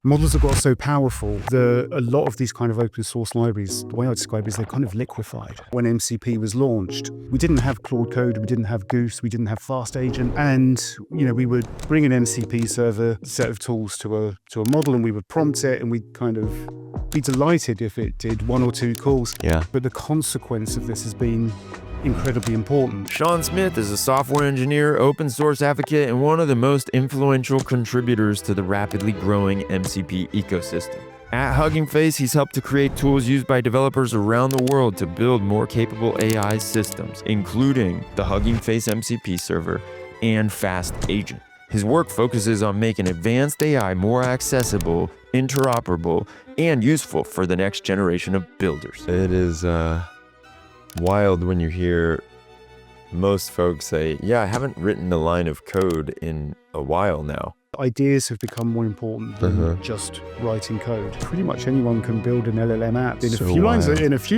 Models have got so powerful that a lot of these kind of open source libraries, the way I describe it is they're kind of liquefied. When MCP was launched, we didn't have Claude Code, we didn't have Goose, we didn't have Fast Agent, and we would bring an MCP server set of tools to a model, and we would prompt it, and we'd kind of be delighted if it did one or two calls. Yeah. But the consequence of this has been incredibly important. Shaun Smith is a software engineer, open source advocate, and one of the most influential contributors to the rapidly growing MCP ecosystem. At Hugging Face, he's helped to create tools used by developers around the world to build more capable AI systems, including the Hugging Face MCP server and Fast Agent. His work focuses on making advanced AI more accessible, interoperable, and useful for the next generation of builders. It is wild when you hear most folks say, yeah, I haven't written a line of code in a while now. Ideas have become more important than just writing code. Pretty much anyone can build an LLM app in a few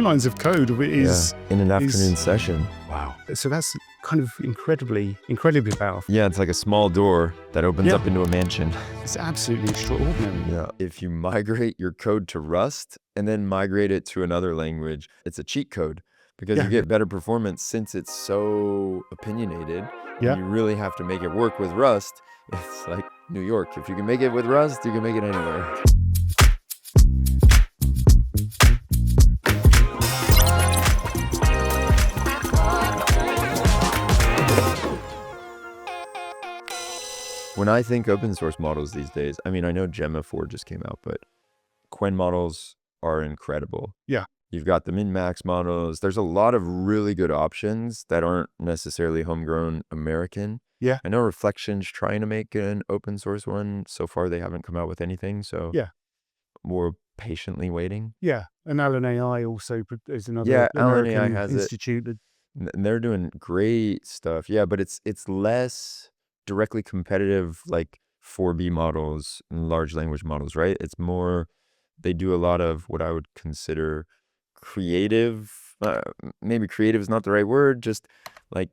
lines of code. In an afternoon session. Wow. So that's kind of incredibly powerful. Yeah, it's like a small door that opens up into a mansion. It's absolutely extraordinary. Yeah. If you migrate your code to Rust and then migrate it to another language, it's a cheat code because you get better performance since it's so opinionated. Yeah. You really have to make it work with Rust. It's like New York. If you can make it with Rust, you can make it anywhere. When I think open source models these days, I mean, I know Gemma 4 just came out, but Qwen models are incredible. Yeah. You've got the min-max models. There's a lot of really good options that aren't necessarily homegrown American. Yeah. I know Reflection's trying to make an open source one. So far, they haven't come out with anything. So we're patiently waiting. Yeah. And Allen AI also is another Allen American AI has institute. And they're doing great stuff. Yeah, but it's less directly competitive like 4B models and large language models, right? It's more, they do a lot of what I would consider creative, maybe creative is not the right word, just like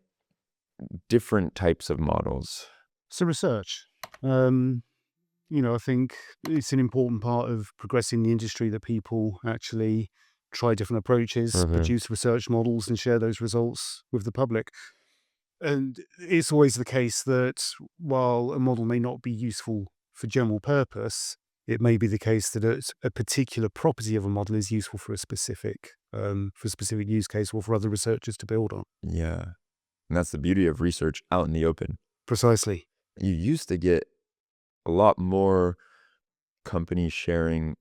different types of models. So research, I think it's an important part of progressing the industry that people actually try different approaches, produce research models and share those results with the public. And it's always the case that while a model may not be useful for general purpose, it may be the case that a particular property of a model is useful for a specific use case or for other researchers to build on. Yeah. And that's the beauty of research out in the open. Precisely. You used to get a lot more companies sharing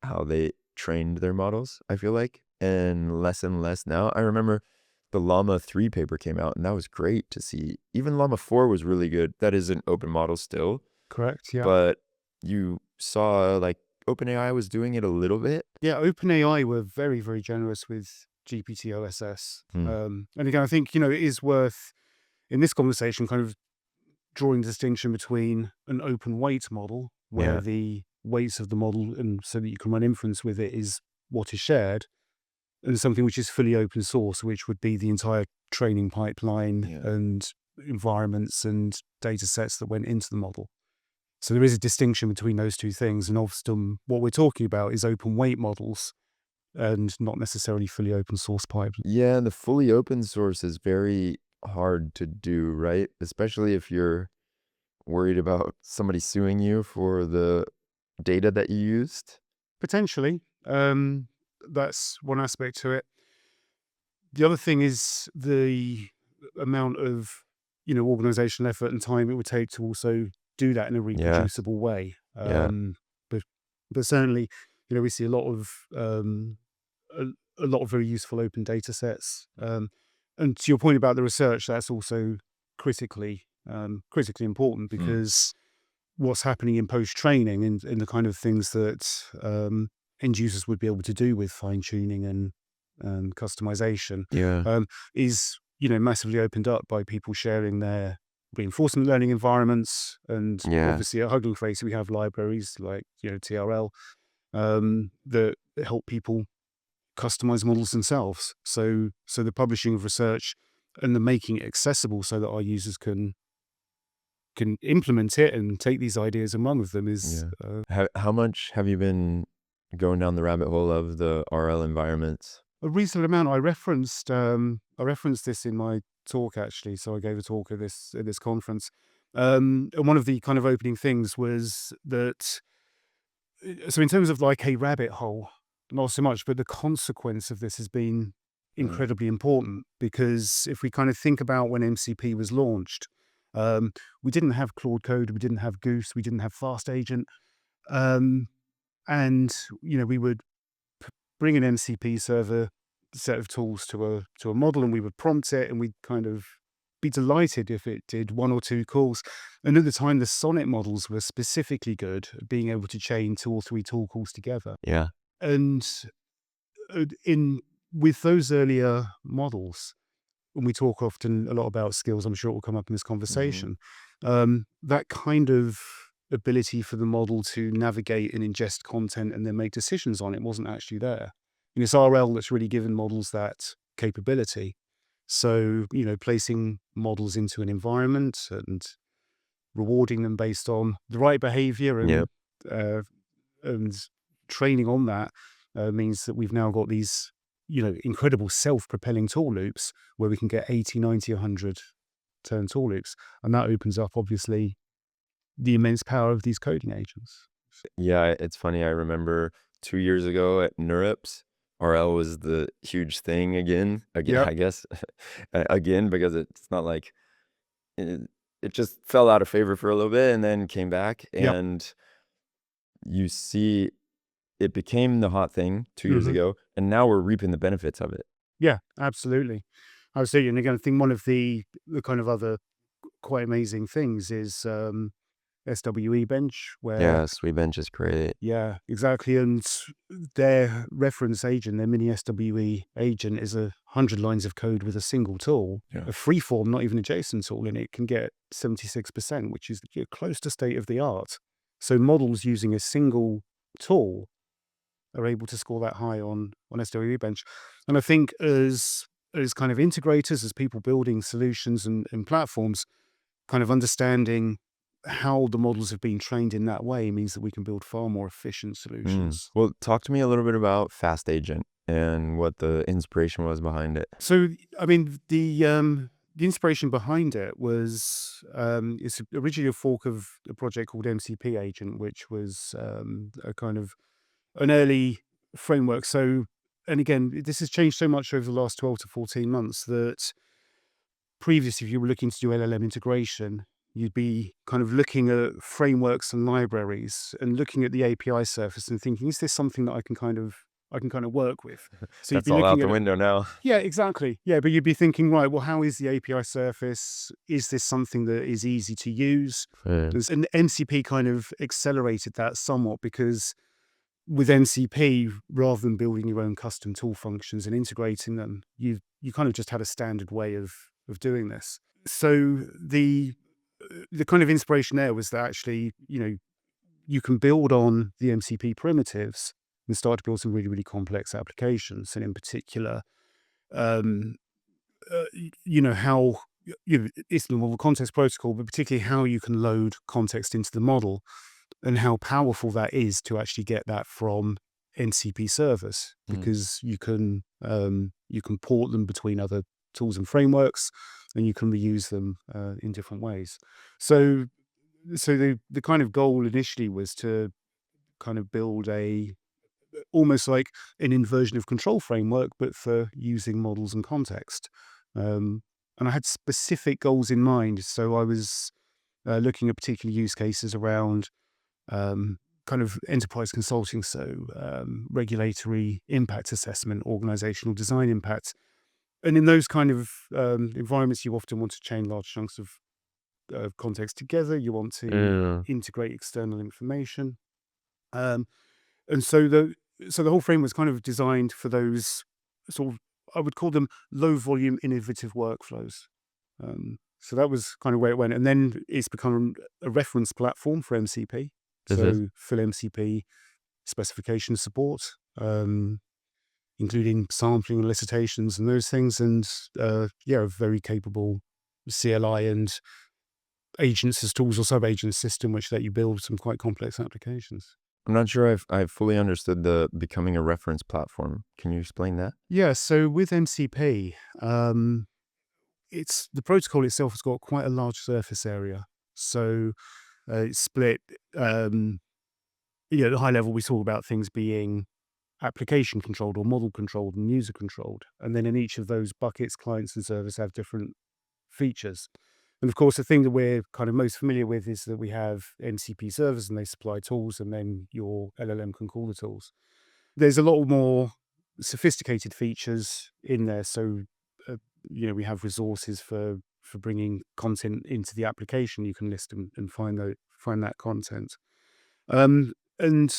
how they trained their models, I feel like, and less now. I remember the Llama 3 paper came out, and that was great to see. Even Llama 4 was really good. That is an open model still. Correct, yeah. But you saw like OpenAI was doing it a little bit. Yeah, OpenAI were very, very generous with GPT-OSS. And again, I think, it is worth, in this conversation, kind of drawing the distinction between an open weight model, where the weights of the model, and so that you can run inference with it, is what is shared, and something which is fully open source, which would be the entire training pipeline and environments and data sets that went into the model. So there is a distinction between those two things. And often what we're talking about is open weight models and not necessarily fully open source pipelines. Yeah, and the fully open source is very hard to do, right? Especially if you're worried about somebody suing you for the data that you used. Potentially. That's one aspect to it. The other thing is the amount of, organizational effort and time it would take to also do that in a reproducible way. But certainly, we see a lot of very useful open data sets. And to your point about the research, that's also critically important, because what's happening in post-training and the kind of things that end users would be able to do with fine-tuning and customization is, massively opened up by people sharing their reinforcement learning environments. And obviously at Hugging Face, we have libraries like, TRL that help people customize models themselves. So the publishing of research and the making it accessible so that our users can can implement it and take these ideas and run with them is How much have you been going down the rabbit hole of the RL environments? a reasonable amount. I referenced this in my talk, actually. So I gave a talk at this conference. And one of the kind of opening things was that, so in terms of like a rabbit hole, not so much, but the consequence of this has been incredibly important, because if we kind of think about when MCP was launched, we didn't have Claude Code, we didn't have Goose, we didn't have Fast Agent. And, we would bring an MCP server set of tools to a model, and we would prompt it, and we'd kind of be delighted if it did one or two calls. And at the time, the Sonnet models were specifically good at being able to chain 2 or 3 tool calls together. Yeah. And with those earlier models, when we talk often a lot about skills, I'm sure it will come up in this conversation, that kind of ability for the model to navigate and ingest content and then make decisions on it wasn't actually there. And it's RL that's really given models that capability. So, placing models into an environment and rewarding them based on the right behavior and training on that means that we've now got these, incredible self-propelling tool loops where we can get 80, 90, 100 turn tool loops. And that opens up, obviously, the immense power of these coding agents. Yeah, it's funny. I remember 2 years ago at NeurIPS, RL was the huge thing again, Yep. I guess, again, because it's not like it just fell out of favor for a little bit and then came back. Yep. And you see, it became the hot thing 2 years ago, and now we're reaping the benefits of it. Yeah, absolutely. Absolutely. And again, I think one of the kind of other quite amazing things is SWE Bench, where Yeah, Sweetbench is great. yeah, exactly. And their reference agent, their mini SWE agent, is 100 lines of code with a single tool, Yeah. a freeform, not even a JSON tool, and it can get 76%, which is close to state of the art. So models using a single tool are able to score that high on SWE Bench. And I think as kind of integrators, as people building solutions and platforms, kind of understanding how the models have been trained in that way means that we can build far more efficient solutions. Well, talk to me a little bit about Fast Agent and what the inspiration was behind it. So, I mean, the inspiration behind it was it's originally a fork of a project called MCP Agent, which was a kind of an early framework. So, and again, this has changed so much over the last 12 to 14 months that previously, if you were looking to do LLM integration, you'd be kind of looking at frameworks and libraries and looking at the API surface and thinking, is this something that I can kind of work with? So That's all out the window now. Yeah, exactly. Yeah, but you'd be thinking, right, well, how is the API surface? Is this something that is easy to use? Yeah. And MCP kind of accelerated that somewhat, because with MCP, rather than building your own custom tool functions and integrating them, you kind of just had a standard way of doing this. So the kind of inspiration there was that actually, you can build on the MCP primitives and start to build some really, really complex applications. And in particular, how it's the model context protocol, but particularly how you can load context into the model and how powerful that is to actually get that from MCP servers, because you can port them between other tools and frameworks, and you can reuse them in different ways. So the kind of goal initially was to kind of build almost like an inversion of control framework, but for using models and context. And I had specific goals in mind. So I was looking at particular use cases around kind of enterprise consulting, so regulatory impact assessment, organizational design impact. And in those kind of environments, you often want to chain large chunks of context together. You want to integrate external information. And so the whole frame was kind of designed for those sort of, I would call them low volume innovative workflows. So that was kind of where it went. And then it's become a reference platform for MCP. So full MCP specification support, including sampling, elicitations, and those things. And a very capable CLI and agents as tools or sub-agent system which let you build some quite complex applications. I'm not sure I've fully understood the becoming a reference platform. Can you explain that? Yeah, so with MCP, it's the protocol itself has got quite a large surface area. So it's split. At a high level, we talk about things being application controlled or model controlled and user controlled. And then in each of those buckets, clients and servers have different features. And of course, the thing that we're kind of most familiar with is that we have MCP servers and they supply tools, and then your LLM can call the tools. There's a lot more sophisticated features in there. So, we have resources for bringing content into the application. You can list and find that content. And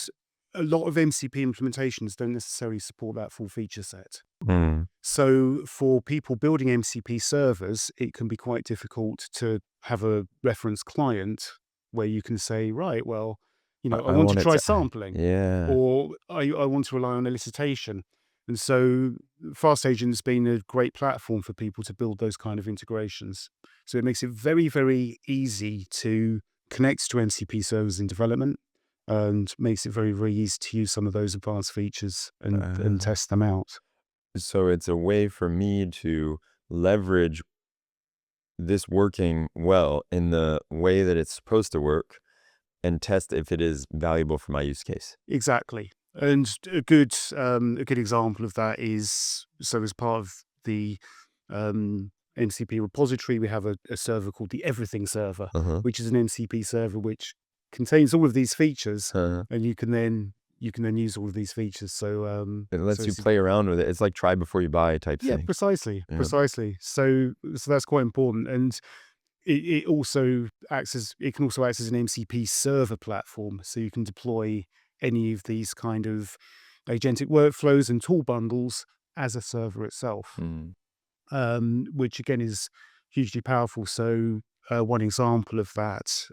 a lot of MCP implementations don't necessarily support that full feature set. So for people building MCP servers, it can be quite difficult to have a reference client where you can say, right, well, I want to try sampling, or I want to rely on elicitation. And so Fast Agent's been a great platform for people to build those kind of integrations. So it makes it very, very easy to connect to MCP servers in development, and makes it very, very easy to use some of those advanced features and test them out. So it's a way for me to leverage this working well in the way that it's supposed to work and test if it is valuable for my use case. Exactly. And a good example of that is, so as part of the MCP repository, we have a server called the Everything server, which is an MCP server which contains all of these features, and you can then use all of these features. So it lets you play around with it. It's like try before you buy type thing. Yeah, precisely. So that's quite important. And it can also acts as an MCP server platform. So you can deploy any of these kind of agentic workflows and tool bundles as a server itself, which again is hugely powerful. So one example of that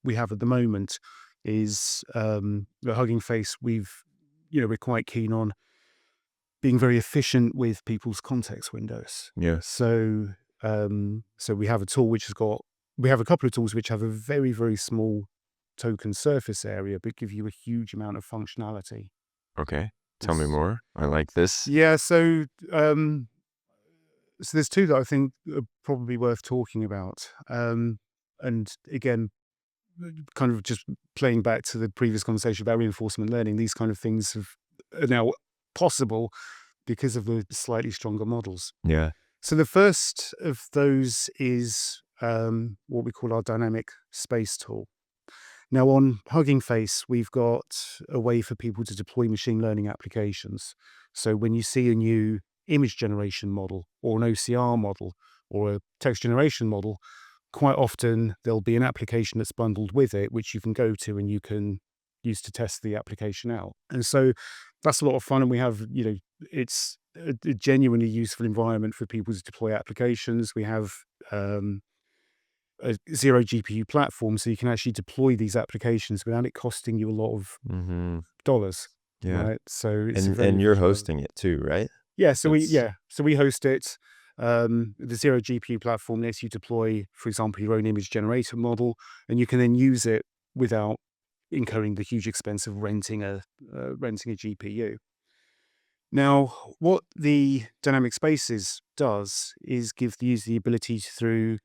we have at the moment is the Hugging Face. We're quite keen on being very efficient with people's context windows. Yeah. So we have a tool we have a couple of tools which have a very, very small token surface area, but give you a huge amount of functionality. Okay. Tell me more. I like this. Yeah. So there's two that I think are probably worth talking about. And again, kind of just playing back to the previous conversation about reinforcement learning, these kind of things are now possible because of the slightly stronger models. Yeah. So the first of those is what we call our dynamic space tool. Now on Hugging Face, we've got a way for people to deploy machine learning applications. So when you see a new image generation model or an OCR model or a text generation model, quite often there'll be an application that's bundled with it, which you can go to and you can use to test the application out. And so that's a lot of fun. And we have, it's a genuinely useful environment for people to deploy applications. We have a zero GPU platform, so you can actually deploy these applications without it costing you a lot of dollars. Yeah. Right? So and you're hosting it too, right? Yeah. So we host it. The zero GPU platform lets you deploy, for example, your own image generator model, and you can then use it without incurring the huge expense of renting a GPU. Now, what the dynamic spaces does is give the user the ability through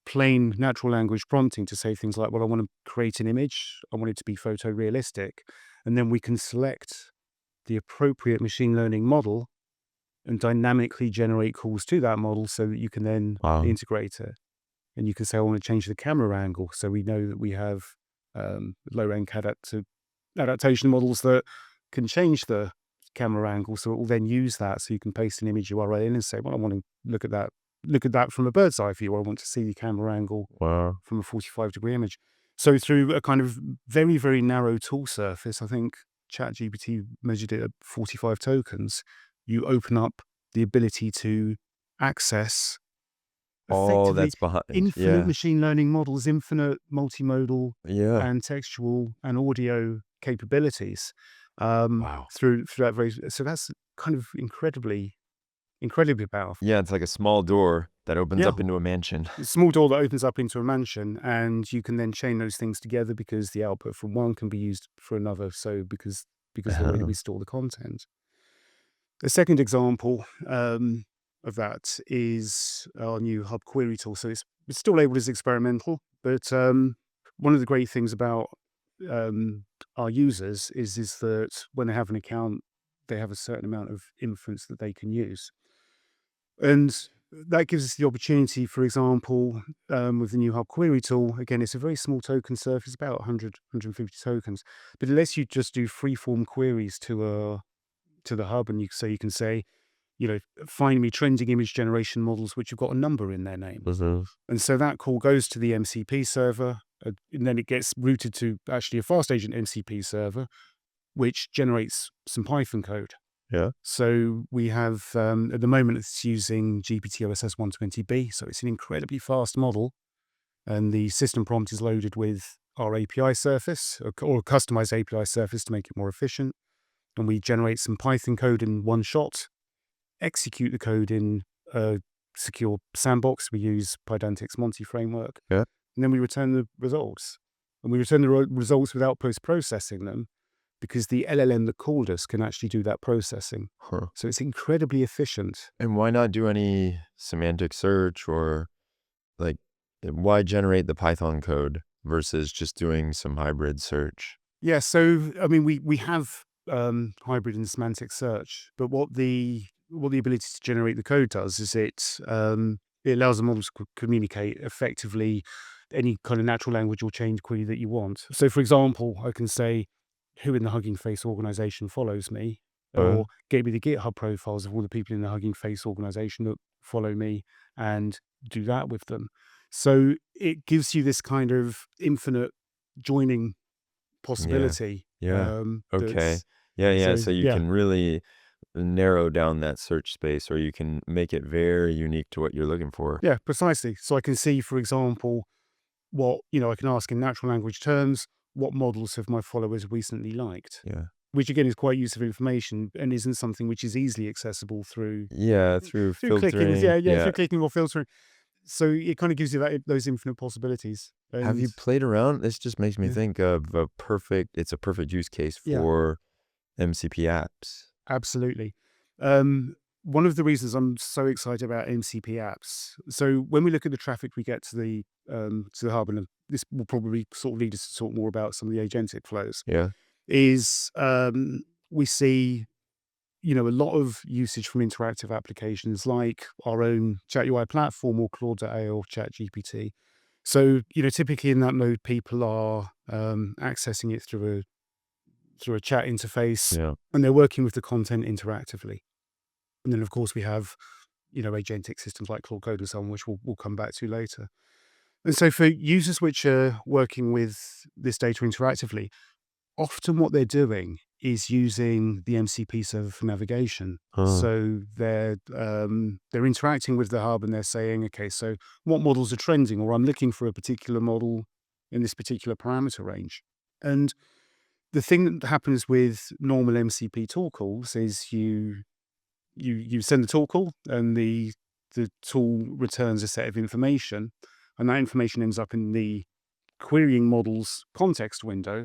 plain natural language prompting to say things like, well, I want to create an image, I want it to be photorealistic, and then we can select the appropriate machine learning model and dynamically generate calls to that model so that you can then integrate it. And you can say, I want to change the camera angle. So we know that we have low-rank adaptation models that can change the camera angle. So it will then use that. So you can paste an image URL in and say, well, I want to look at that from a bird's eye view, or I want to see the camera angle from a 45-degree image. So through a kind of very, very narrow tool surface, I think ChatGPT measured it at 45 tokens, you open up the ability to access all that's behind infinite machine learning models, infinite multimodal and textual and audio capabilities through that so that's kind of incredibly powerful. Yeah, it's like a small door that opens up into a mansion. A small door that opens up into a mansion, and you can then chain those things together because the output from one can be used for another. So because the way that we store the content. A second example of that is our new Hub query tool. So it's still labeled as experimental, but one of the great things about our users is that when they have an account, they have a certain amount of inference that they can use. And that gives us the opportunity, for example, with the new Hub query tool, again, it's a very small token surface, about 100, 150 tokens, but it lets you just do free-form queries to the Hub, and you can say, find me trending image generation models which have got a number in their name. And so that call goes to the MCP server, and then it gets routed to actually a fast agent MCP server, which generates some Python code. Yeah. So we have, at the moment, it's using GPT-OSS 120B, so it's an incredibly fast model, and the system prompt is loaded with our API surface, or a customized API surface to make it more efficient, and we generate some Python code in one shot, execute the code in a secure sandbox. We use Pydantic's Monty framework, Yeah. and then we return the results. And we return the results without post-processing them, because the LLM that called us can actually do that processing. So it's incredibly efficient. And why not do any semantic search, or like, why generate the Python code versus just doing some hybrid search? Yeah, so I mean, we have hybrid and semantic search, but what the ability to generate the code does is it allows the models to communicate effectively any kind of natural language or chained query that you want. So, for example, I can say, who in the Hugging Face organization follows me, or get me the GitHub profiles of all the people in the Hugging Face organization that follow me, and do that with them. So it gives you this kind of infinite joining possibility. Yeah. Okay. Yeah. So you can really narrow down that search space, or you can make it very unique to what you're looking for. Yeah, precisely. So I can see, for example, what, I can ask in natural language terms, what models have my followers recently liked? Yeah. Which again is quite useful information and isn't something which is easily accessible through through filtering. Clicking, through clicking or filtering. So it kind of gives you those infinite possibilities. And have you played around? This just makes me think of it's a perfect use case for MCP apps. Absolutely. One of the reasons I'm so excited about MCP apps, so when we look at the traffic we get to the Hub, and this will probably sort of lead us to talk more about some of the agentic flows, is we see, a lot of usage from interactive applications like our own Chat UI platform, or Claude.ai, or ChatGPT. So, typically in that mode, people are accessing it through a chat interface, and they're working with the content interactively. And then, of course, we have, agentic systems like Claude Code and so on, which we'll come back to later. And so for users which are working with this data interactively, often what they're doing is using the MCP server for navigation. So they're interacting with the Hub, and they're saying, okay, so what models are trending, or I'm looking for a particular model in this particular parameter range. And the thing that happens with normal MCP tool calls is you send the tool call, and the tool returns a set of information, and that information ends up in the querying model's context window.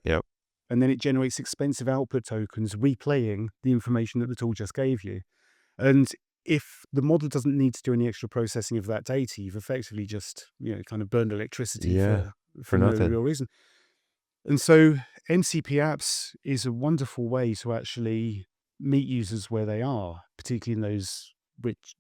And then it generates expensive output tokens replaying the information that the tool just gave you. And if the model doesn't need to do any extra processing of that data, you've effectively just kind of burned electricity for no nothing. real reason. And so MCP Apps is a wonderful way to actually meet users where they are, particularly in those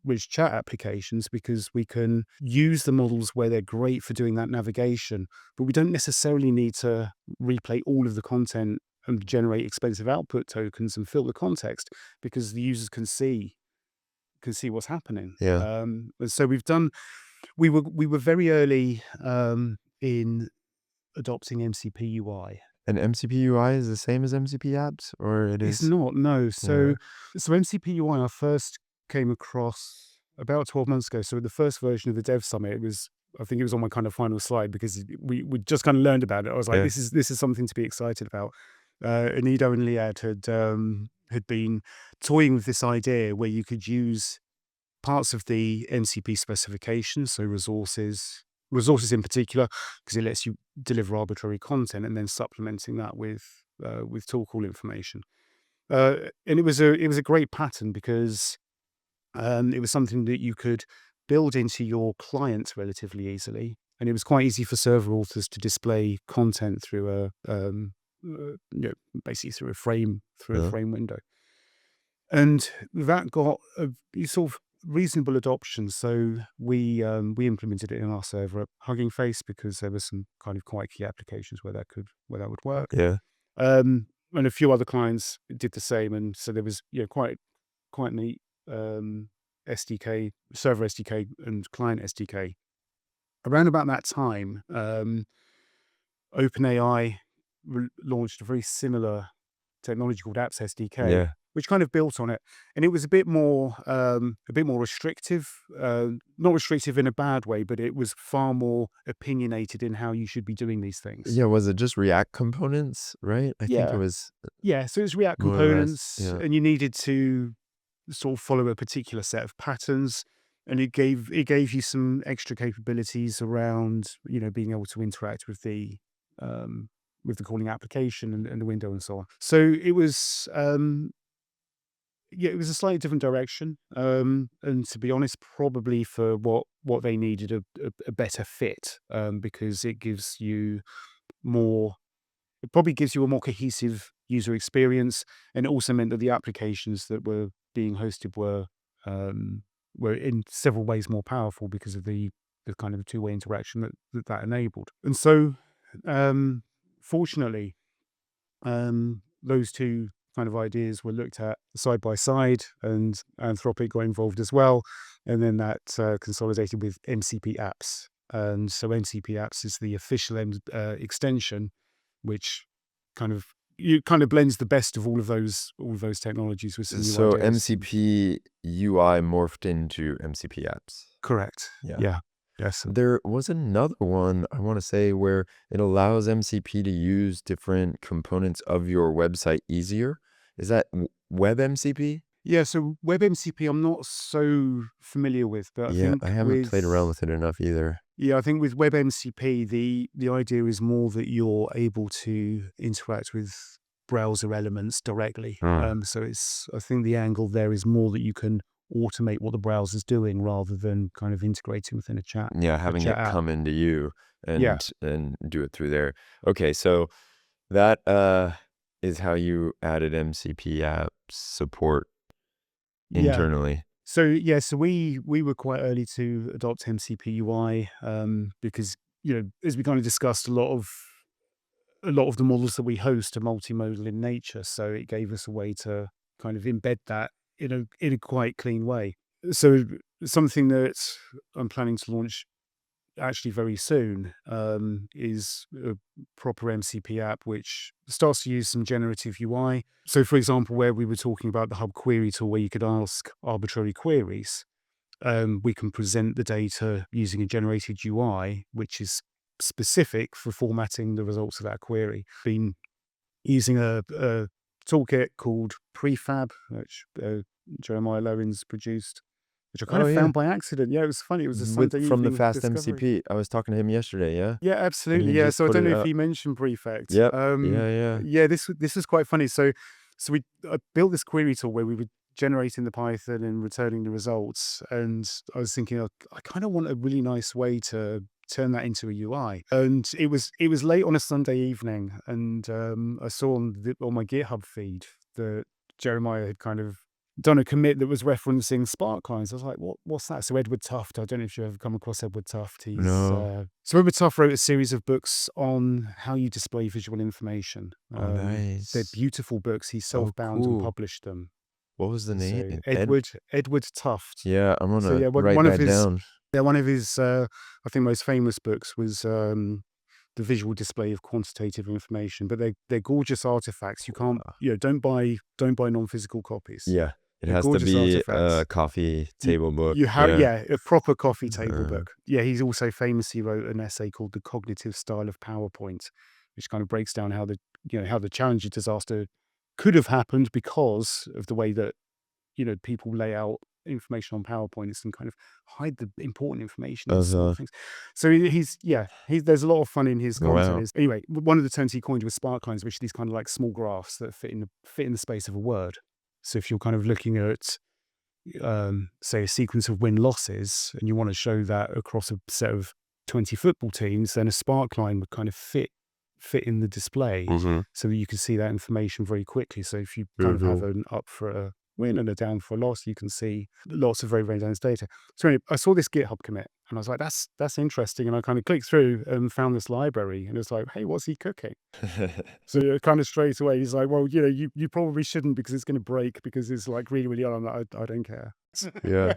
rich chat applications, because we can use the models where they're great for doing that navigation, but we don't necessarily need to replay all of the content and generate expensive output tokens and fill the context, because the users can see what's happening. And so we were very early in adopting MCP UI. And MCP UI is the same as MCP apps, or it is? It's not, no. So MCP UI I first came across about 12 months ago. So the first version of the Dev Summit, I think it was on my kind of final slide, because we just kind of learned about it. I was like, this is something to be excited about. Anido and Liad had been toying with this idea where you could use parts of the MCP specification, so resources in particular, because it lets you deliver arbitrary content and then supplementing that with tool call information. And it was a great pattern because it was something that you could build into your client relatively easily, and it was quite easy for server authors to display content through basically through a frame window, and that got a sort of reasonable adoption. So we implemented it in our server at Hugging Face because there were some kind of quite key applications where that would work. Yeah. And a few other clients did the same, and so there was quite neat SDK, server SDK and client SDK. Around about that time, OpenAI launched a very similar technology called Apps SDK, Yeah. which kind of built on it, and it was a bit more restrictive. Not restrictive in a bad way, but it was far more opinionated in how you should be doing these things. Yeah. Was it just React components, right? I think it was Yeah, so it's React more or less. components, Yeah. and you needed to sort of follow a particular set of patterns, and it gave you some extra capabilities around being able to interact with the calling application and the window and so on. So it was it was a slightly different direction, and to be honest, probably for what they needed, a better fit, because it gives you more. It probably gives you a more cohesive user experience, and it also meant that the applications that were being hosted were in several ways more powerful because of the kind of two-way interaction that enabled. And so, fortunately, those two kind of ideas were looked at side by side, and Anthropic got involved as well, and then that consolidated with MCP Apps. And so MCP Apps is the official extension, which kind of blends the best of all of those technologies with some new So ideas. MCP UI morphed into MCP Apps. Correct. Yeah. Yes. There was another one, I want to say, where it allows MCP to use different components of your website easier. Is that WebMCP? Yeah, so WebMCP I'm not so familiar with, but I haven't played around with it enough either. Yeah, I think with WebMCP, the idea is more that you're able to interact with browser elements directly. So I think the angle there is more that you can automate what the browser's doing rather than kind of integrating within a chat. Yeah, having it app. come into you Yeah. and do it through there. Okay, so that is how you added MCP Apps support internally. So we were quite early to adopt MCP UI, because as we kind of discussed, a lot of the models that we host are multimodal in nature, so it gave us a way to kind of embed that in a quite clean way. So something that I'm planning to launch actually very soon is a proper MCP app which starts to use some generative UI. So for example, where we were talking about the hub query tool where you could ask arbitrary queries, we can present the data using a generated UI which is specific for formatting the results of that query. Been using a toolkit called Prefab, which Jeremiah Lowen's produced, which I kind of found by accident. Yeah, it was funny. It was a Sunday from the evening Fast discovery. MCP. I was talking to him yesterday. Yeah. Yeah, absolutely. he Yeah, just so I put don't it know if up. he mentioned Prefect. Yep. Yeah. This was quite funny. So I built this query tool where we were generating the Python and returning the results, and I was thinking, I kind of want a really nice way to turn that into a UI. And it was late on a Sunday evening, and I saw on my GitHub feed that Jeremiah had kind of done a commit that was referencing Spark clients. I was like, what's that? So Edward Tufte, I don't know if you've ever come across Edward Tufte. No. So Edward Tufte wrote a series of books on how you display visual information. Nice. They're beautiful books. He self-bound and cool. published them. What was the name? So Edward Tufte. Yeah, I'm gonna write one of that his down. Yeah, one of his I think most famous books was the visual display of quantitative information. But they're gorgeous artifacts. You can't don't buy non-physical copies. Yeah, it They're has to gorgeous be a artifacts. coffee table book. You have a proper coffee table book. Yeah, he's also famously wrote an essay called "The Cognitive Style of PowerPoint," which kind of breaks down how the Challenger disaster could have happened because of the way that people lay out information on PowerPoints and kind of hide the important information in small things. So there's a lot of fun in his content. Wow. Anyway, one of the terms he coined was sparklines, which are these kind of like small graphs that fit in the space of a word. So if you're kind of looking at say a sequence of win-losses and you want to show that across a set of 20 football teams, then a sparkline would kind of fit in the display so that you can see that information very quickly. So if you kind of have an up for a win and a down for a loss, you can see lots of very, very dense data. So anyway, I saw this GitHub commit and I was like, that's interesting. And I kind of clicked through and found this library and it's like, hey, what's he cooking? So kind of straight away, he's like, well, you probably shouldn't because it's going to break because it's like really, really old. I'm like, I don't care. Yeah.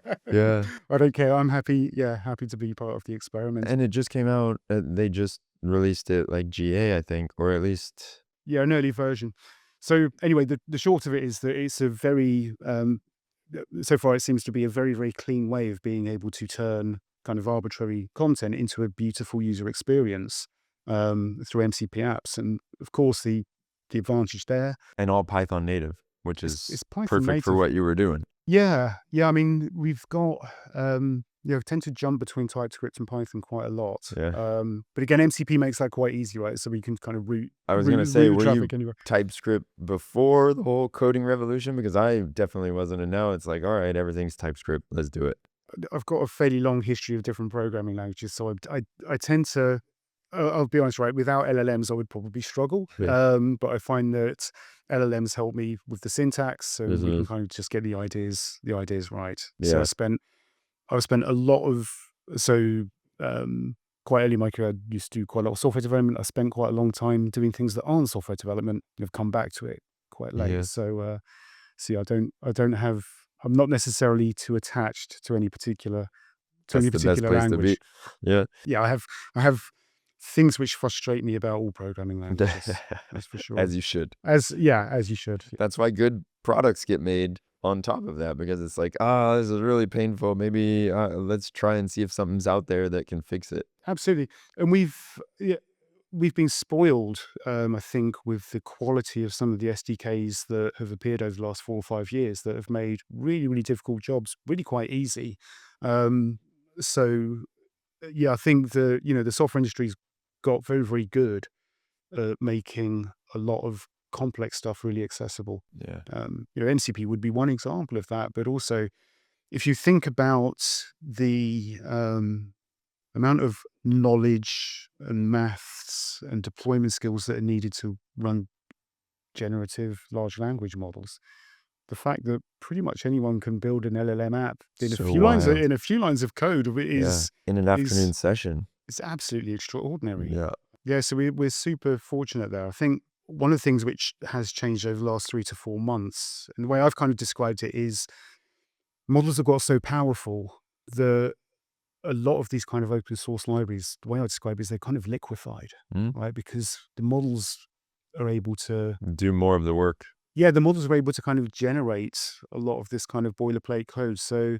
I don't care. I'm happy to be part of the experiment. And it just came out, they just released it like GA, I think, or at least... Yeah, an early version. So anyway, the short of it is that it's a very, so far it seems to be a very, very clean way of being able to turn kind of arbitrary content into a beautiful user experience through MCP apps. And of course, the advantage there. And all Python native, which is it's Python perfect native for what you were doing. Yeah. I mean, we've got, tend to jump between TypeScript and Python quite a lot. Yeah. But again, MCP makes that quite easy, right? So we can kind of route. I was going to say, were you anywhere. TypeScript before the whole coding revolution? Because I definitely wasn't. And now it's like, all right, everything's TypeScript. Let's do it. I've got a fairly long history of different programming languages. So I tend to, I'll be honest, right? Without LLMs, I would probably struggle. Yeah. But I find that LLMs help me with the syntax. So we can kind of just get the ideas right. Yeah. So I've spent a lot of, quite early in my career, I used to do quite a lot of software development. I spent quite a long time doing things that aren't software development. I've come back to it quite late. Yeah. So, I'm not necessarily too attached to any particular language. Yeah. Yeah, I have things which frustrate me about all programming languages. That's for sure. As you should. As you should. That's why good products get made on top of that, because it's like, this is really painful. Maybe let's try and see if something's out there that can fix it. Absolutely. And we've been spoiled, I think, with the quality of some of the SDKs that have appeared over the last 4 or 5 years that have made really, really difficult jobs really quite easy. I think the software industry's got very, very good at making a lot of complex stuff really accessible. Yeah. MCP would be one example of that, but also if you think about the amount of knowledge and maths and deployment skills that are needed to run generative large language models, the fact that pretty much anyone can build an LLM app in a few lines of code is in an afternoon session. It's absolutely extraordinary. Yeah. So we're super fortunate there. I think one of the things which has changed over the last 3 to 4 months, and the way I've kind of described it is models have got so powerful that a lot of these kind of open source libraries, the way I describe it is they're kind of liquefied, right? Because the models are able to do more of the work. Yeah, the models are able to kind of generate a lot of this kind of boilerplate code. So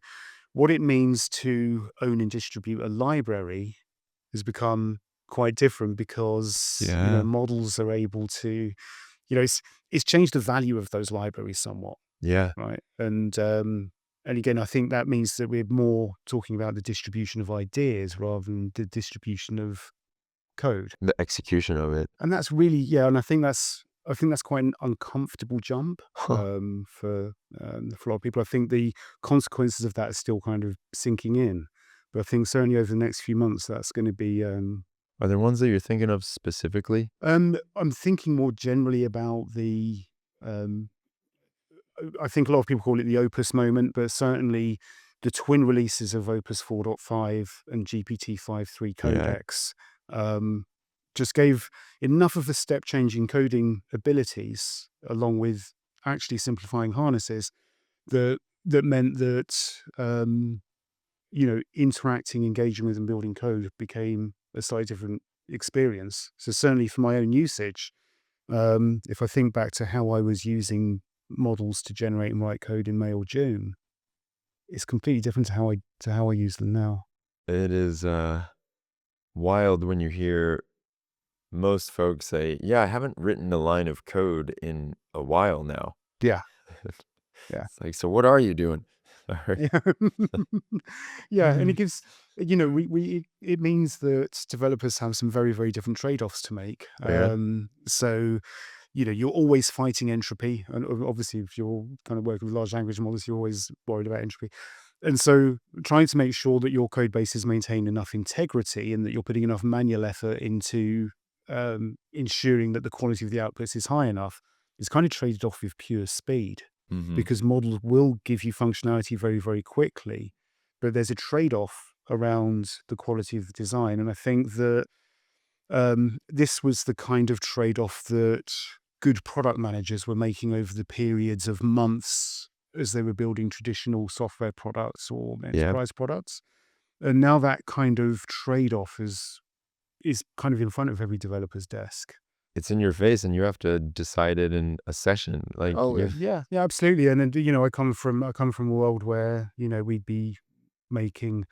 what it means to own and distribute a library has become quite different because models are able to, it's changed the value of those libraries somewhat. Yeah. Right. And again, I think that means that we're more talking about the distribution of ideas rather than the distribution of code. The execution of it. And that's really, and I think that's quite an uncomfortable jump for a lot of people. I think the consequences of that are still kind of sinking in. But I think certainly over the next few months, that's going to be... Are there ones that you're thinking of specifically? I'm thinking more generally about the... I think a lot of people call it the Opus moment, but certainly the twin releases of Opus 4.5 and GPT-5.3 codecs just gave enough of a step change in coding abilities, along with actually simplifying harnesses, that meant that interacting, engaging with, and building code became a slightly different experience. So certainly for my own usage, if I think back to how I was using models to generate and write code in May or June, it's completely different to how I use them now. It is wild when you hear most folks say, I haven't written a line of code in a while now. Yeah. It's like, so what are you doing? Sorry. Yeah. Yeah, and it gives, it means that developers have some very, very different trade-offs to make. Yeah. So, you're always fighting entropy. And obviously, if you're kind of working with large language models, you're always worried about entropy. And so trying to make sure that your code base is maintaining enough integrity and that you're putting enough manual effort into ensuring that the quality of the outputs is high enough is kind of traded off with pure speed, Mm-hmm. because models will give you functionality very, very quickly, but there's a trade-off around the quality of the design. And I think that this was the kind of trade-off that good product managers were making over the periods of months as they were building traditional software products or Yeah. enterprise products. And now that kind of trade-off is kind of in front of every developer's desk. It's in your face and you have to decide it in a session. Like, Yeah, absolutely. And then, I come from a world where, we'd be making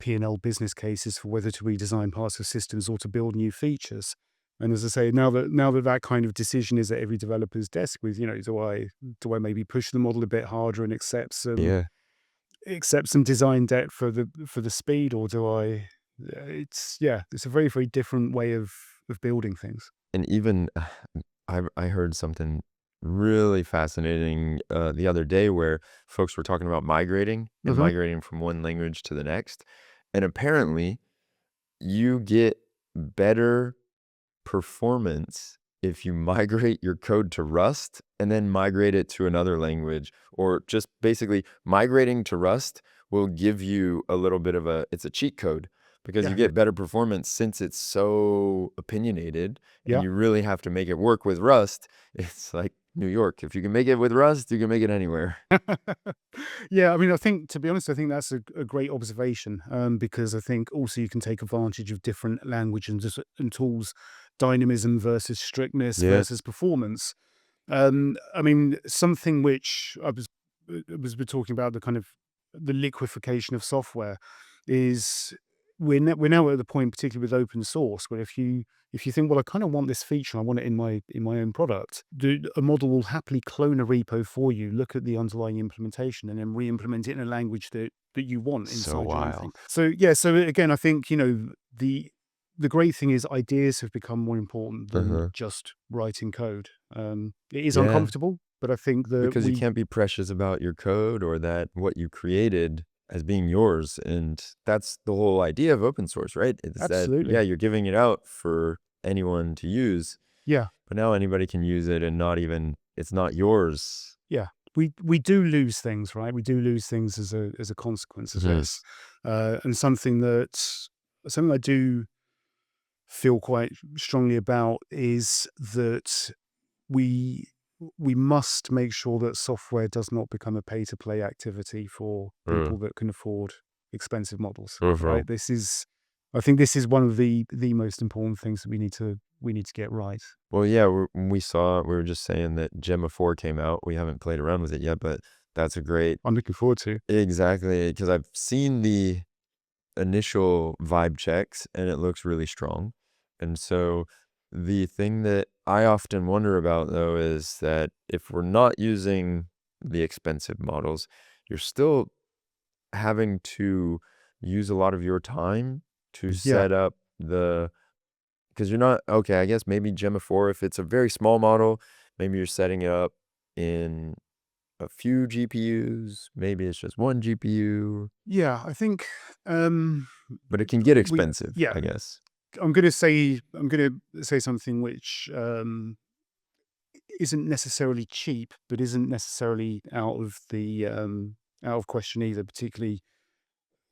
P&L business cases for whether to redesign parts of systems or to build new features. And as I say, now that kind of decision is at every developer's desk with, do I maybe push the model a bit harder and accept some design debt for the speed, or do I? It's a very, very different way of building things. And even I heard something really fascinating the other day where folks were talking about migrating and Mm-hmm. migrating from one language to the next. And apparently you get better performance if you migrate your code to Rust and then migrate it to another language, or just basically migrating to Rust will give you a little bit of it's a cheat code, because you get better performance since it's so opinionated and you really have to make it work with Rust. It's like New York. If you can make it with Rust, you can make it anywhere. Yeah, I mean, to be honest, I think that's a great observation, because I think also you can take advantage of different language and tools, dynamism versus strictness versus performance. I mean, something which we're talking about, the kind of the liquefaction of software, is we're now at the point, particularly with open source, where if you think, well, I kind of want this feature, I want it in my own product, a model will happily clone a repo for you, look at the underlying implementation, and then re-implement it in a language that you want inside your own thing. So so again, I think the great thing is ideas have become more important than just writing code. It is uncomfortable, but I think that because you can't be precious about your code or that what you created as being yours. And that's the whole idea of open source, right? It's absolutely. that, you're giving it out for anyone to use. Yeah. But now anybody can use it and it's not yours. Yeah. We do lose things, right? We do lose things as a consequence of this. And something I do feel quite strongly about is that we must make sure that software does not become a pay-to-play activity for people that can afford expensive models. Right? I think this is one of the most important things that we need to get right. Well, yeah, we were just saying that Gemma 4 came out. We haven't played around with it yet, but that's a great. I'm looking forward to. Exactly, because I've seen the initial vibe checks and it looks really strong. And so the thing that I often wonder about, though, is that if we're not using the expensive models, you're still having to use a lot of your time to set up because you're not, okay, I guess maybe Gemma 4, if it's a very small model, maybe you're setting it up in a few GPUs, maybe it's just one GPU. Yeah, I think. But it can get expensive, I guess. I'm going to say something which isn't necessarily cheap, but isn't necessarily out of question either. Particularly,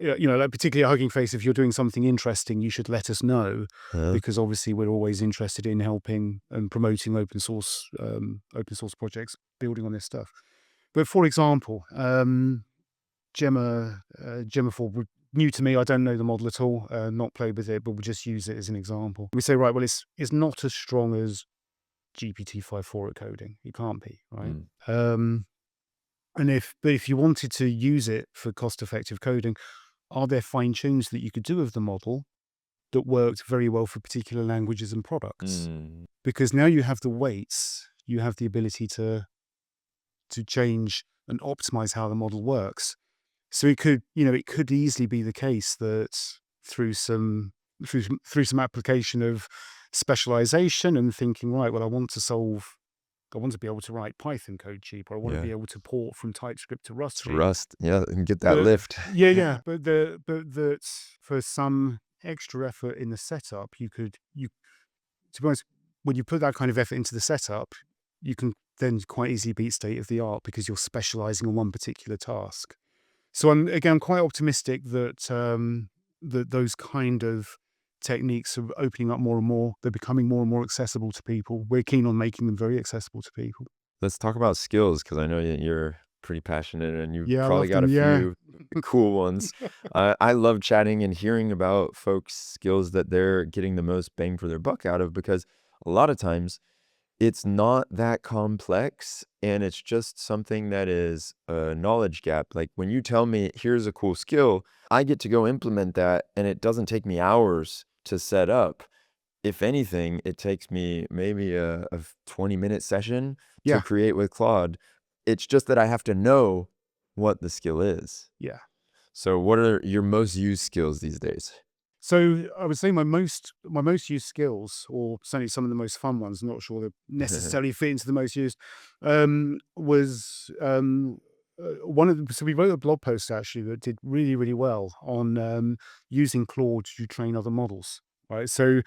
particularly at Hugging Face, if you're doing something interesting, you should let us know, because obviously we're always interested in helping and promoting open source projects, building on this stuff. But for example, Gemma 4. New to me, I don't know the model at all, not played with it, but we'll just use it as an example. We say, right, well, it's not as strong as GPT-5.4 at coding. It can't be, right? But if you wanted to use it for cost-effective coding, are there fine-tunes that you could do of the model that worked very well for particular languages and products? Because now you have the weights, you have the ability to change and optimize how the model works. So it could, it could easily be the case that through some application of specialization and thinking, right, well, I want to be able to write Python code cheap, or I want to Yeah. be able to port from TypeScript to Rust To cheap. Rust, yeah, and get that But lift. yeah, but that for some extra effort in the setup, to be honest, when you put that kind of effort into the setup, you can then quite easily beat state of the art because you're specializing on one particular task. So I'm quite optimistic that that those kind of techniques are opening up more and more. They're becoming more and more accessible to people. We're keen on making them very accessible to people. Let's talk about skills, because I know you're pretty passionate and you've Yeah, I probably love got them. a Yeah, few cool ones. I love chatting and hearing about folks' skills that they're getting the most bang for their buck out of, because a lot of times it's not that complex and it's just something that is a knowledge gap. Like when you tell me, here's a cool skill, I get to go implement that and it doesn't take me hours to set up. If anything, it takes me maybe a 20-minute session to yeah, create with Claude. It's just that I have to know what the skill is. yeah. So what are your most used skills these days? So I would say my most used skills, or certainly some of the most fun ones, I'm not sure they necessarily fit into the most used, was one of the, so we wrote a blog post actually that did really, really well on using Claude to train other models, right? So,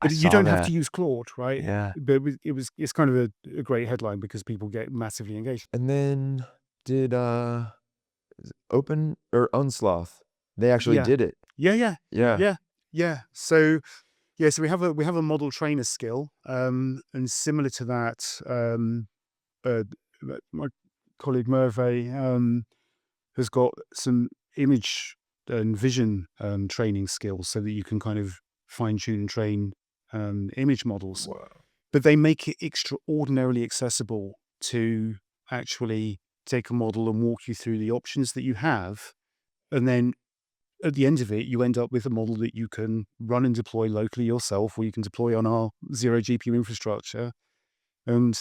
I but you saw don't have that. to use Claude, right? Yeah. But it's kind of a great headline because people get massively engaged. And then did Open or Unsloth, they actually Yeah, did it. yeah, yeah, Yeah. yeah, yeah. So yeah, so we have a model trainer skill, and similar to that, uh, my colleague Merve has got some image and vision training skills, so that you can kind of fine tune and train image models. Wow. But they make it extraordinarily accessible to actually take a model and walk you through the options that you have, and then at the end of it, you end up with a model that you can run and deploy locally yourself, or you can deploy on our zero GPU infrastructure, and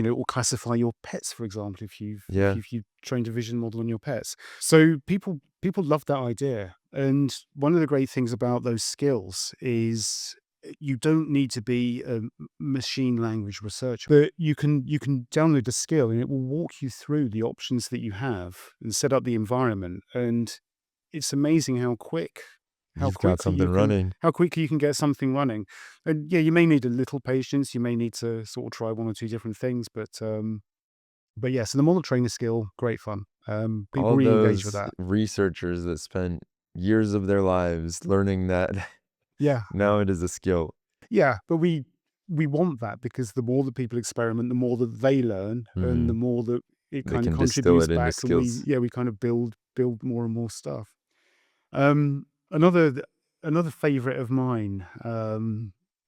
or classify your pets, for example, if you've Yeah. if you've trained a vision model on your pets. So people love that idea, and one of the great things about those skills is you don't need to be a machine language researcher, but you can download the skill and it will walk you through the options that you have and set up the environment. And it's amazing how You've got something running. quickly you can get something running. And yeah, you may need a little patience. You may need to sort of try one or two different things, but yeah, so the model trainer skill, great fun. People All really engage with those that. researchers that spent years of their lives learning that Yeah, now it is a skill. yeah, but we want that because the more that people experiment, the more that they learn, and the Mhm. more that it They kind of can distill contributes it into back, and skills. we kind of build more and more stuff. Um, another favorite of mine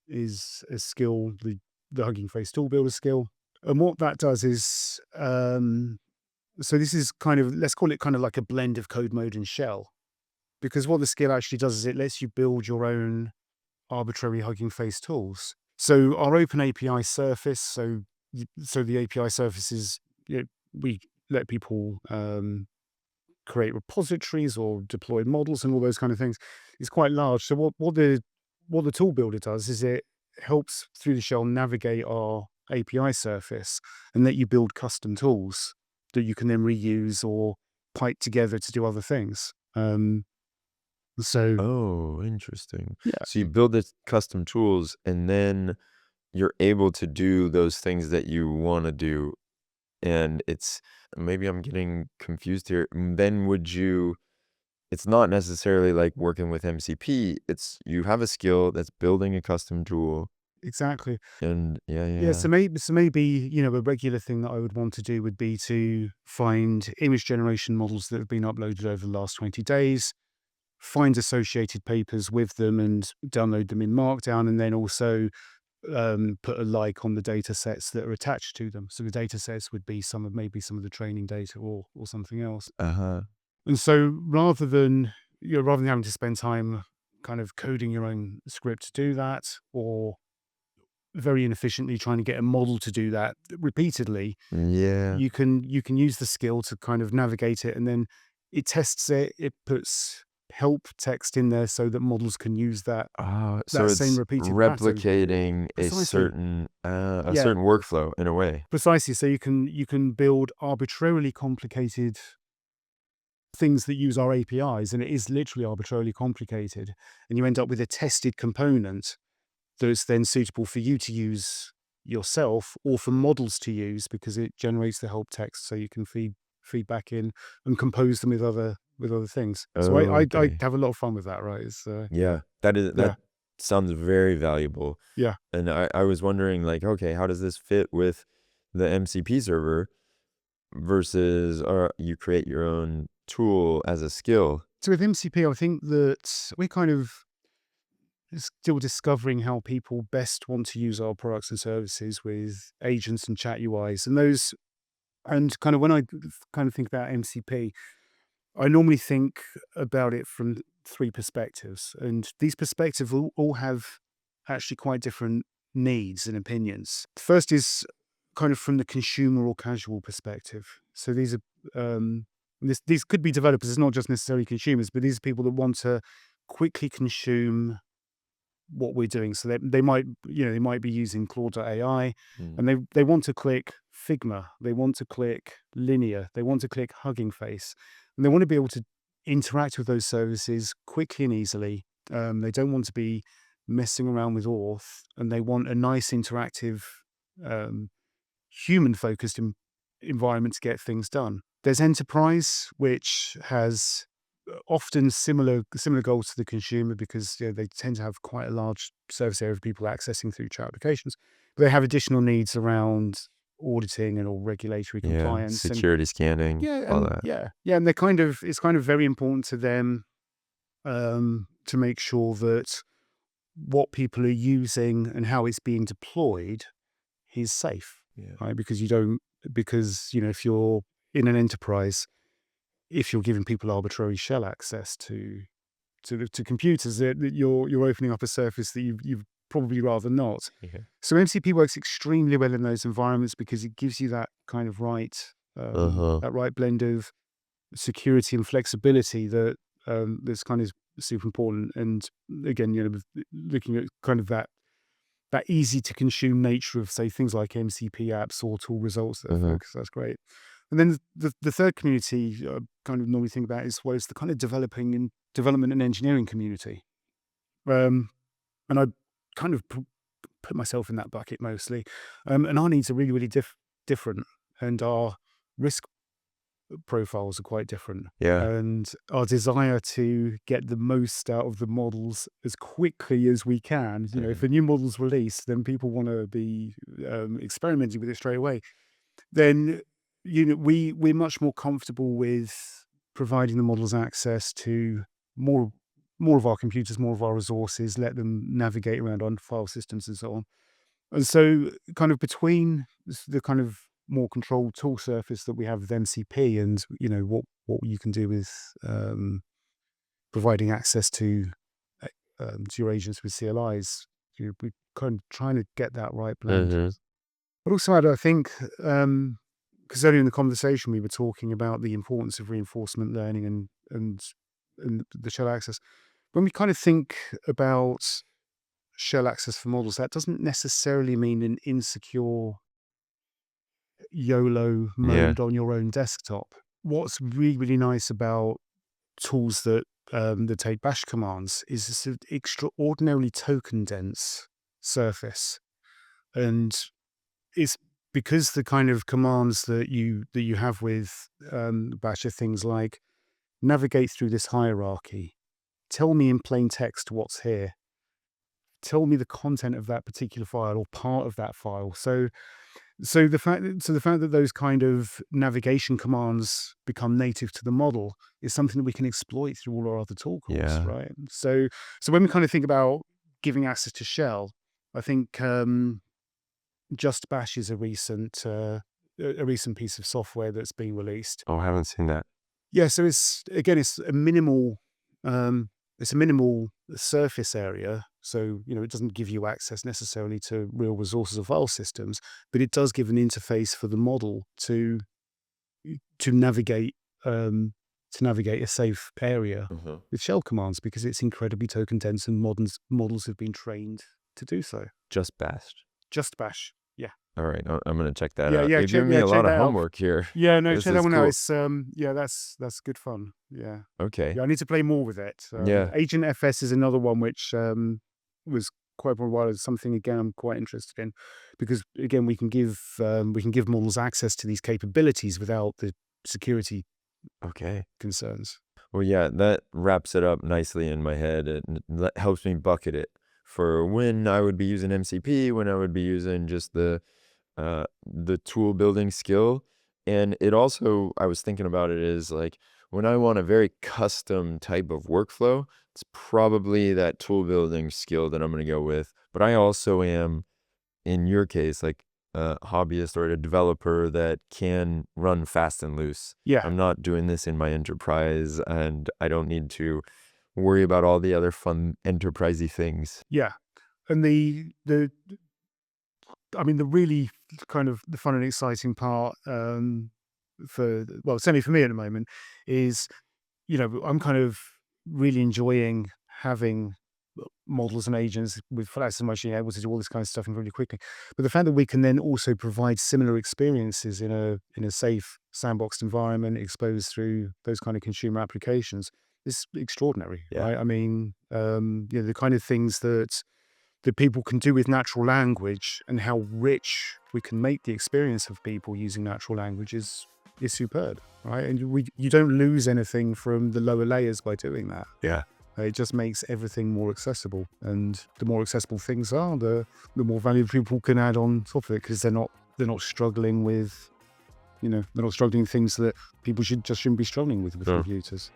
is a skill, the Hugging Face tool builder skill. And what that does is, so this is kind of, let's call it kind of like a blend of code mode and shell. Because what the skill actually does is it lets you build your own arbitrary Hugging Face tools. So our open API surface, so the API surface is, we let people create repositories or deploy models and all those kind of things, is quite large. So what the tool builder does is it helps through the shell navigate our API surface and let you build custom tools that you can then reuse or pipe together to do other things. So Oh, interesting. yeah, So you build the custom tools and then you're able to do those things that you want to do. And it's maybe I'm getting confused here. Then it's not necessarily like working with MCP. It's you have a skill that's building a custom tool. exactly. And yeah, Yeah, yeah. so maybe a regular thing that I would want to do would be to find image generation models that have been uploaded over the last 20 days, find associated papers with them and download them in Markdown, and then also put a like on the data sets that are attached to them. So the data sets would be maybe some of the training data or something else. Uh-huh. And so rather than having to spend time kind of coding your own script to do that, or very inefficiently trying to get a model to do that repeatedly, Yeah. you can use the skill to kind of navigate it and then it tests it, it puts help text in there so that models can use that So same it's repeated pattern. replicating a Precisely. certain Yeah, workflow in a way. precisely. So you can build arbitrarily complicated things that use our APIs, and it is literally arbitrarily complicated, and you end up with a tested component that's then suitable for you to use yourself or for models to use because it generates the help text, so you can feed back in and compose them with other things. So I Okay. have a lot of fun with that, right? It's Yeah, yeah, that sounds very valuable. yeah. And I was wondering, like, okay, how does this fit with the MCP server versus you create your own tool as a skill? So with MCP, I think that we're kind of still discovering how people best want to use our products and services with agents and chat UIs and those. And kind of when I kind of think about MCP, I normally think about it from three perspectives. And these perspectives all have actually quite different needs and opinions. The first is kind of from the consumer or casual perspective. So these are these could be developers. It's not just necessarily consumers, but these are people that want to quickly consume what we're doing. So they might, they might be using Claude AI, Mm. and they want to click Figma, they want to click Linear, they want to click Hugging Face, and they want to be able to interact with those services quickly and easily. They don't want to be messing around with auth, and they want a nice interactive, human-focused environment to get things done. There's enterprise, which has often similar goals to the consumer because they tend to have quite a large service area of people accessing through chat applications. But they have additional needs around auditing and all regulatory Yeah, compliance and security scanning, all that. and they're kind of it's kind of very important to them to make sure that what people are using and how it's being deployed is safe, Yeah. right? Because if you're in an enterprise, if you're giving people arbitrary shell access to computers, that you're opening up a surface that you've probably rather not. Yeah. So MCP works extremely well in those environments because it gives you that kind of Uh-huh. that right blend of security and flexibility that's kind of super important. And again, looking at kind of that easy to consume nature of, say, things like MCP apps or tool results that are Uh-huh. focused. That's great. And then the third community kind of normally think about is the kind of development and engineering community. And I kind of put myself in that bucket mostly. And our needs are really, really different, and our risk profiles are quite different. Yeah. And our desire to get the most out of the models as quickly as we can. If a new model's released, then people want to be experimenting with it straight away. Then we're much more comfortable with providing the models access to more of our computers, more of our resources, let them navigate around on file systems and so on. And so kind of between the kind of more controlled tool surface that we have with MCP and what you can do with providing access to your agents with CLIs, we're kind of trying to get that right blend. Uh-huh. But also, I think, because earlier in the conversation we were talking about the importance of reinforcement learning and the shell access. When we kind of think about shell access for models, that doesn't necessarily mean an insecure YOLO Yeah. mode on your own desktop. What's really, really nice about tools that take bash commands is this extraordinarily token dense surface, and it's because the kind of commands that you have with bash are things like navigate through this hierarchy, tell me in plain text what's here, tell me the content of that particular file or part of that file. So the fact that those kind of navigation commands become native to the model is something that we can exploit through all our other tool calls, Yeah. right? So when we kind of think about giving access to shell, I think Just Bash is a recent piece of software that's been released. Oh, I haven't seen that. Yeah, so it's a minimal surface area. So it doesn't give you access necessarily to real resources or file systems, but it does give an interface for the model to navigate to navigate a safe area with shell commands because it's incredibly token dense and modern models have been trained to do so. Just Bash. Just Bash. Yeah. All right. I'm going to check that Yeah, out. yeah, You're giving me a lot of homework here. Yeah, no, This check that is one cool. out. It's yeah, that's good fun. Yeah. Okay. Yeah, I need to play more with it. Yeah. Agent FS is another one which was quite a while. It's something again I'm quite interested in because again we can give models access to these capabilities without the security concerns. Well, yeah, that wraps it up nicely in my head. It helps me bucket it for when I would be using MCP, when I would be using just the tool building skill. And it also, I was thinking about it is like when I want a very custom type of workflow, it's probably that tool building skill that I'm going to go with. But I also am, in your case, like a hobbyist or a developer that can run fast and loose. Yeah. I'm not doing this in my enterprise and I don't need to worry about all the other fun enterprisey things. Yeah. And the really kind of the fun and exciting part certainly for me at the moment is, I'm kind of really enjoying having models and agents with flat machine able to do all this kind of stuff really quickly. But the fact that we can then also provide similar experiences in a safe sandboxed environment exposed through those kind of consumer applications is extraordinary. Yeah. Right? I mean, the kind of things that people can do with natural language and how rich we can make the experience of people using natural language is superb, right? And you don't lose anything from the lower layers by doing that. Yeah. It just makes everything more accessible, and the more accessible things are, the more value people can add on top of it because they're not struggling with, they're not struggling with things that people shouldn't be struggling with computers.